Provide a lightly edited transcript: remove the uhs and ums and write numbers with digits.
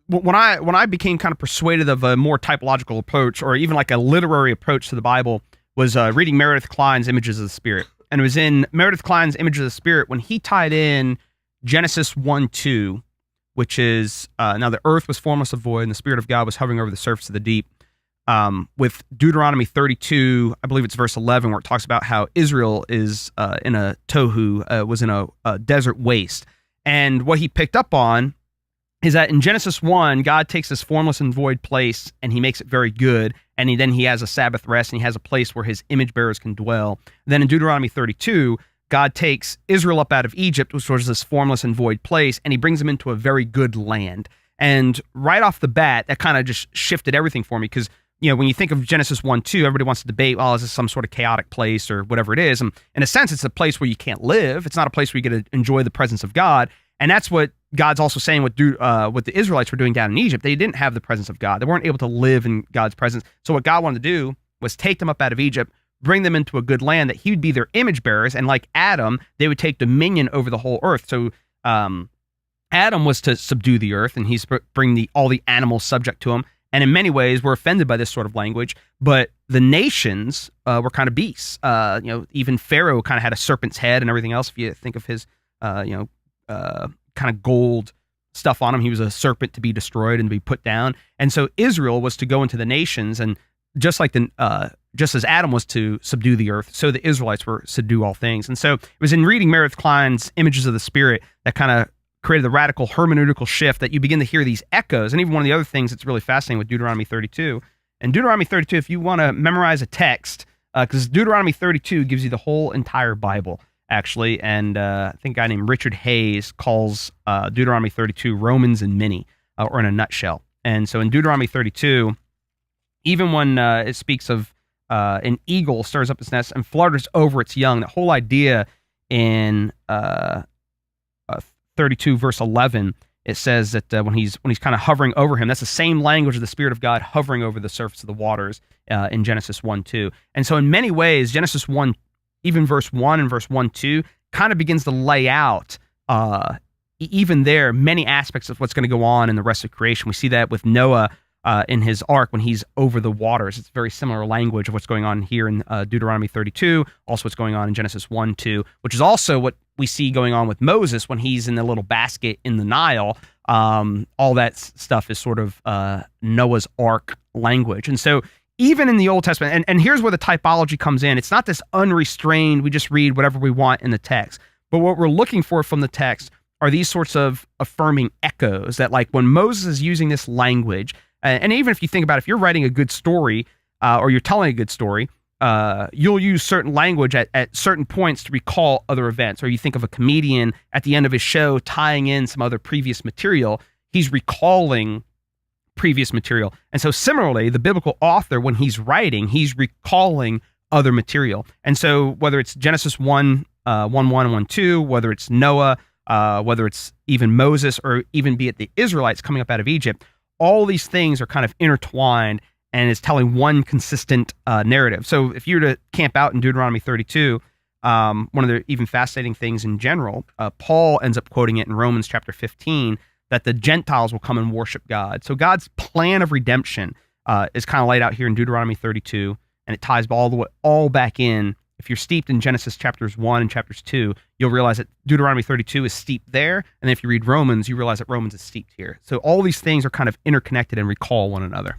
when I became kind of persuaded of a more typological approach, or even like a literary approach to the Bible, was reading Meredith Klein's Images of the Spirit. And it was in Meredith Klein's Images of the Spirit when he tied in Genesis 1:2, which is, now the earth was formless and void, and the Spirit of God was hovering over the surface of the deep, with Deuteronomy 32, I believe it's verse 11, where it talks about how Israel is in a tohu, was in a desert waste. And what he picked up on is that in Genesis 1, God takes this formless and void place and he makes it very good. And then he has a Sabbath rest and he has a place where his image bearers can dwell. Then in Deuteronomy 32, God takes Israel up out of Egypt, which was this formless and void place, and he brings them into a very good land. And right off the bat, that kind of just shifted everything for me, because, you know, when you think of Genesis 1:2, everybody wants to debate, well, is this some sort of chaotic place or whatever it is? And in a sense, it's a place where you can't live. It's not a place where you get to enjoy the presence of God. And that's what God's also saying what the Israelites were doing down in Egypt. They didn't have the presence of God. They weren't able to live in God's presence. So what God wanted to do was take them up out of Egypt, bring them into a good land, that he would be their image bearers. And like Adam, they would take dominion over the whole earth. So Adam was to subdue the earth, and he's bring all the animals subject to him. And in many ways, we're offended by this sort of language. But the nations were kind of beasts. Even Pharaoh kind of had a serpent's head and everything else. If you think of his, kind of gold stuff on him, he was a serpent to be destroyed and to be put down. And so Israel was to go into the nations, and just as Adam was to subdue the earth, so the Israelites were to subdue all things. And so it was in reading Meredith Klein's Images of the Spirit that kind of created the radical hermeneutical shift that you begin to hear these echoes. And even one of the other things that's really fascinating with Deuteronomy 32. And Deuteronomy 32, if you want to memorize a text, because Deuteronomy 32 gives you the whole entire Bible, actually. And I think a guy named Richard Hayes calls Deuteronomy 32 Romans in mini, or in a nutshell. And so in Deuteronomy 32, even when it speaks of an eagle stirs up its nest and flutters over its young, the whole idea in 32 verse 11, it says that when he's kind of hovering over him, that's the same language of the Spirit of God hovering over the surface of the waters in Genesis 1:2. And so in many ways, Genesis 1, even verse 1 and verse 1:2, kind of begins to lay out, even there, many aspects of what's going to go on in the rest of creation. We see that with Noah in his ark when he's over the waters. It's very similar language of what's going on here in Deuteronomy 32, also what's going on in Genesis 1:2, which is also what we see going on with Moses when he's in the little basket in the Nile. All that stuff is sort of Noah's ark language. And so even in the Old Testament, and here's where the typology comes in. It's not this unrestrained, we just read whatever we want in the text. But what we're looking for from the text are these sorts of affirming echoes that, like, when Moses is using this language, and even if you think about it, if you're writing a good story or you're telling a good story, you'll use certain language at certain points to recall other events. Or you think of a comedian at the end of his show tying in some other previous material, he's recalling previous material. And so similarly, the biblical author, when he's writing, he's recalling other material. And so whether it's Genesis 1, 1:1 and 1:2, whether it's Noah, whether it's even Moses, or even be it the Israelites coming up out of Egypt, all these things are kind of intertwined and is telling one consistent narrative. So if you were to camp out in Deuteronomy 32, one of the even fascinating things in general, Paul ends up quoting it in Romans chapter 15, that the Gentiles will come and worship God. So God's plan of redemption is kind of laid out here in Deuteronomy 32, and it ties all back in. If you're steeped in Genesis chapters 1 and chapters 2, you'll realize that Deuteronomy 32 is steeped there. And then if you read Romans, you realize that Romans is steeped here. So all these things are kind of interconnected and recall one another.